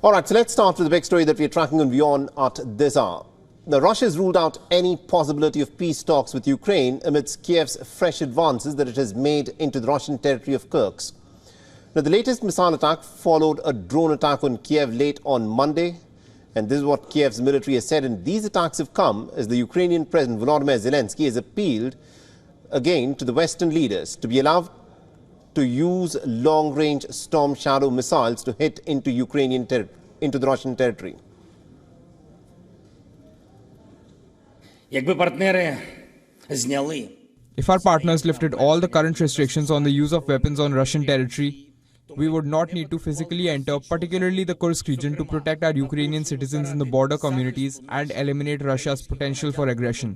All right, so let's start with the big story that we're tracking on WION at this hour. Now, Russia has ruled out any possibility of peace talks with Ukraine amidst Kyiv's fresh advances that it has made into the Russian territory of Kursk. Now, the latest missile attack followed a drone attack on Kyiv late on Monday. And this is what Kyiv's military has said. And these attacks have come as the Ukrainian President Volodymyr Zelensky has appealed again to the Western leaders to be allowed to use long-range Storm Shadow missiles to hit into into the Russian territory. If our partners lifted all the current restrictions on the use of weapons on Russian territory, we would not need to physically enter, particularly the Kursk region, to protect our Ukrainian citizens in the border communities and eliminate Russia's potential for aggression.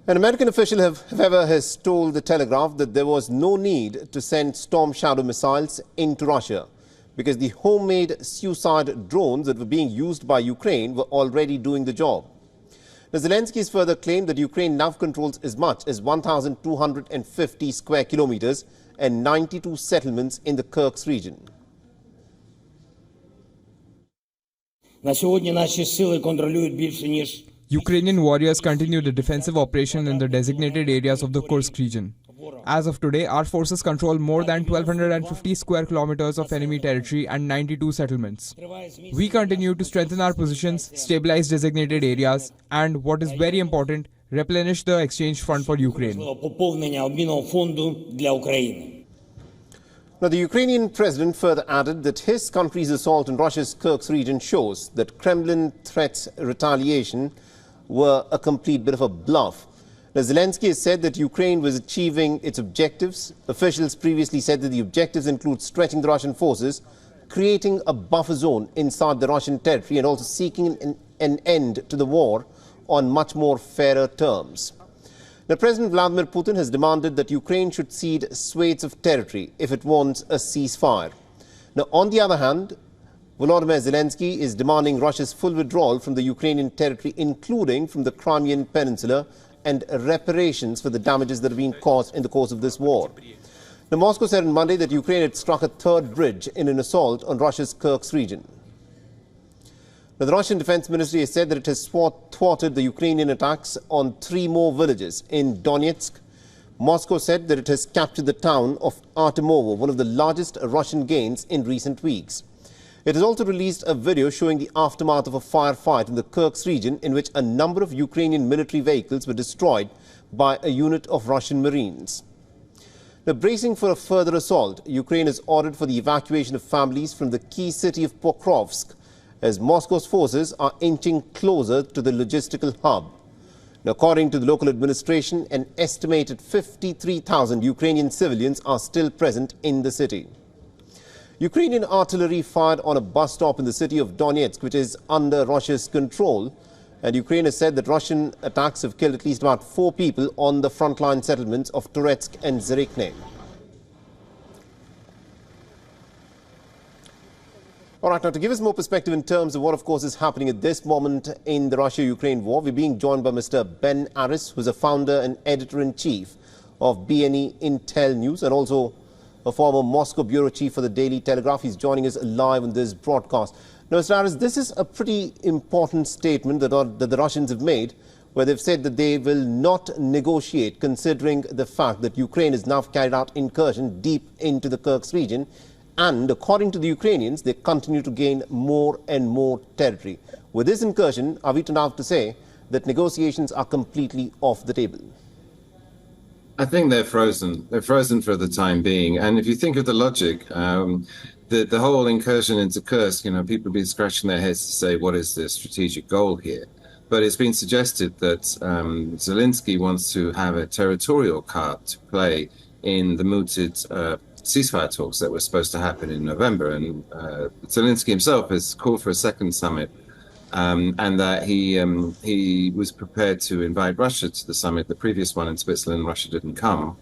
An American official, however, has told The Telegraph that there was no need to send Storm Shadow missiles into Russia because the homemade suicide drones that were being used by Ukraine were already doing the job. Now, Zelensky has further claimed that Ukraine now controls as much as 1,250 square kilometers and 92 settlements in the Kursk region. Ukrainian warriors continue the defensive operation in the designated areas of the Kursk region. As of today, our forces control more than 1,250 square kilometers of enemy territory and 92 settlements. We continue to strengthen our positions, stabilize designated areas, and, what is very important, replenish the exchange fund for Ukraine. Now, the Ukrainian president further added that his country's assault on Russia's Kursk region shows that Kremlin threats retaliation were a complete bit of a bluff. Now, Zelensky has said that Ukraine was achieving its objectives. Officials previously said that the objectives include stretching the Russian forces, creating a buffer zone inside the Russian territory, and also seeking an end to the war on much more fairer terms. Now, President Vladimir Putin has demanded that Ukraine should cede swathes of territory if it wants a ceasefire. Now, on the other hand, Volodymyr Zelensky is demanding Russia's full withdrawal from the Ukrainian territory, including from the Crimean Peninsula, and reparations for the damages that have been caused in the course of this war. Now, Moscow said on Monday that Ukraine had struck a third bridge in an assault on Russia's Kursk region. Now, the Russian Defense Ministry has said that it has thwarted the Ukrainian attacks on 3 more villages in Donetsk. Moscow said that it has captured the town of Artemovo, one of the largest Russian gains in recent weeks. It has also released a video showing the aftermath of a firefight in the Kursk region in which a number of Ukrainian military vehicles were destroyed by a unit of Russian Marines. Now, bracing for a further assault, Ukraine has ordered for the evacuation of families from the key city of Pokrovsk as Moscow's forces are inching closer to the logistical hub. Now, according to the local administration, an estimated 53,000 Ukrainian civilians are still present in the city. Ukrainian artillery fired on a bus stop in the city of Donetsk, which is under Russia's control. And Ukraine has said that Russian attacks have killed at least about 4 people on the frontline settlements of Toretsk and Zhirikne. All right, now to give us more perspective in terms of what, of course, is happening at this moment in the Russia-Ukraine war, we're being joined by Mr. Ben Aris, who's a founder and editor-in-chief of BNE Intel News and also a former Moscow bureau chief for the Daily Telegraph. He's joining us live on this broadcast. Now, Mr. Aris, this is a pretty important statement that the Russians have made, where they've said that they will not negotiate, considering the fact that Ukraine has now carried out incursion deep into the Kursk region. And according to the Ukrainians, they continue to gain more and more territory. With this incursion, are we to to say that negotiations are completely off the table? I think they're frozen. They're frozen for the time being. And if you think of the logic, the whole incursion into Kursk, people have been scratching their heads to say, what is the strategic goal here? But it's been suggested that Zelensky wants to have a territorial card to play in the mooted ceasefire talks that were supposed to happen in November. And Zelensky himself has called for a second summit. And that he was prepared to invite Russia to the summit. The previous one in Switzerland, Russia didn't come.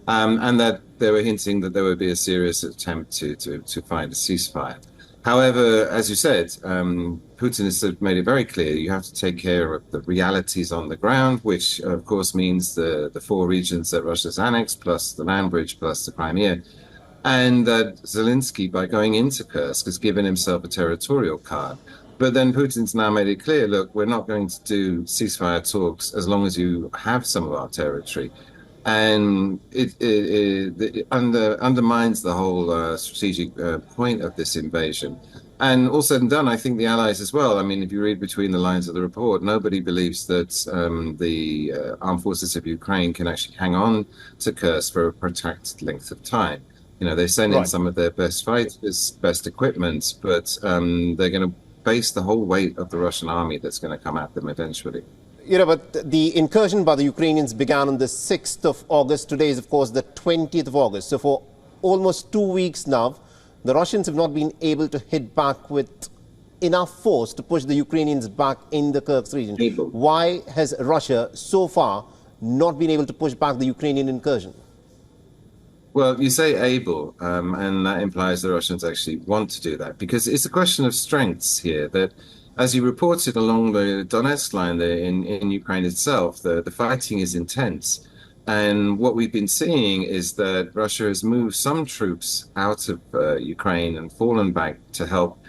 And that they were hinting that there would be a serious attempt to find a ceasefire. However, as you said, Putin has made it very clear you have to take care of the realities on the ground, which, of course, means the 4 regions that Russia's annexed, plus the land bridge, plus the Crimea. And that Zelensky, by going into Kursk, has given himself a territorial card. But then Putin's now made it clear, look, we're not going to do ceasefire talks as long as you have some of our territory. And it undermines the whole strategic point of this invasion. And all said and done, I think the allies as well. I mean, if you read between the lines of the report, nobody believes that the armed forces of Ukraine can actually hang on to Kursk for a protracted length of time. You know, they send in some of their best fighters, best equipment, but they're going to face the whole weight of the Russian army that's going to come at them eventually. You know, but the incursion by the Ukrainians began on the 6th of August. Today is, of course, the 20th of August. So for almost 2 weeks now, the Russians have not been able to hit back with enough force to push the Ukrainians back in the Kursk region. Why has Russia so far not been able to push back the Ukrainian incursion? Well, you say able, and that implies the Russians actually want to do that, because it's a question of strengths here that, as you reported along the Donetsk line there in Ukraine itself, the fighting is intense. And what we've been seeing is that Russia has moved some troops out of Ukraine and fallen back to help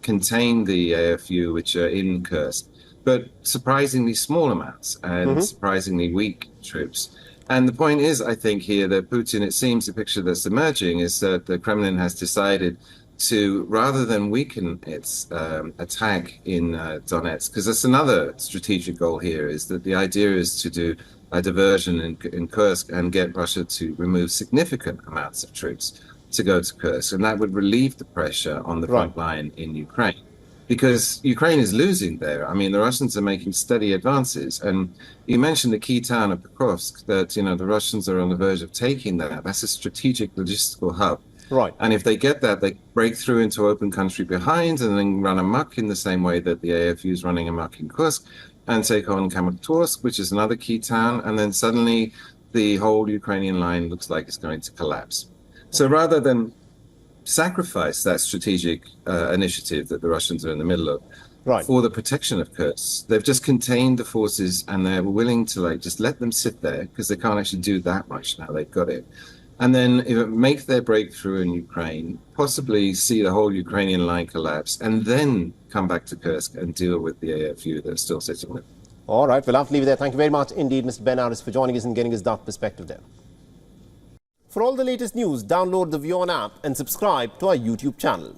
contain the AFU, which are in Kursk, but surprisingly small amounts and surprisingly weak troops. And the point is, I think here that Putin, it seems the picture that's emerging is that the Kremlin has decided to, rather than weaken its attack in Donetsk, because that's another strategic goal here, is that the idea is to do a diversion in Kursk and get Russia to remove significant amounts of troops to go to Kursk. And that would relieve the pressure on the front line in Ukraine. Because Ukraine is losing there. I mean, the Russians are making steady advances. And you mentioned the key town of Pokrovsk, that, you know, the Russians are on the verge of taking that. That's a strategic logistical hub. Right. And if they get that, they break through into open country behind and then run amok in the same way that the AFU is running amok in Kursk, and take on Kramatorsk, which is another key town. And then suddenly the whole Ukrainian line looks like it's going to collapse. So rather than sacrifice that strategic initiative that the Russians are in the middle of for the protection of Kursk, they've just contained the forces, and they're willing to just let them sit there because they can't actually do that much now. They've got it. And then make their breakthrough in Ukraine, possibly see the whole Ukrainian line collapse, and then come back to Kursk and deal with the AFU that are still sitting with. All right, we'll have to leave it there. Thank you very much indeed, Mr. Ben Aris, for joining us and getting us that perspective there. For all the latest news, download the WION app and subscribe to our YouTube channel.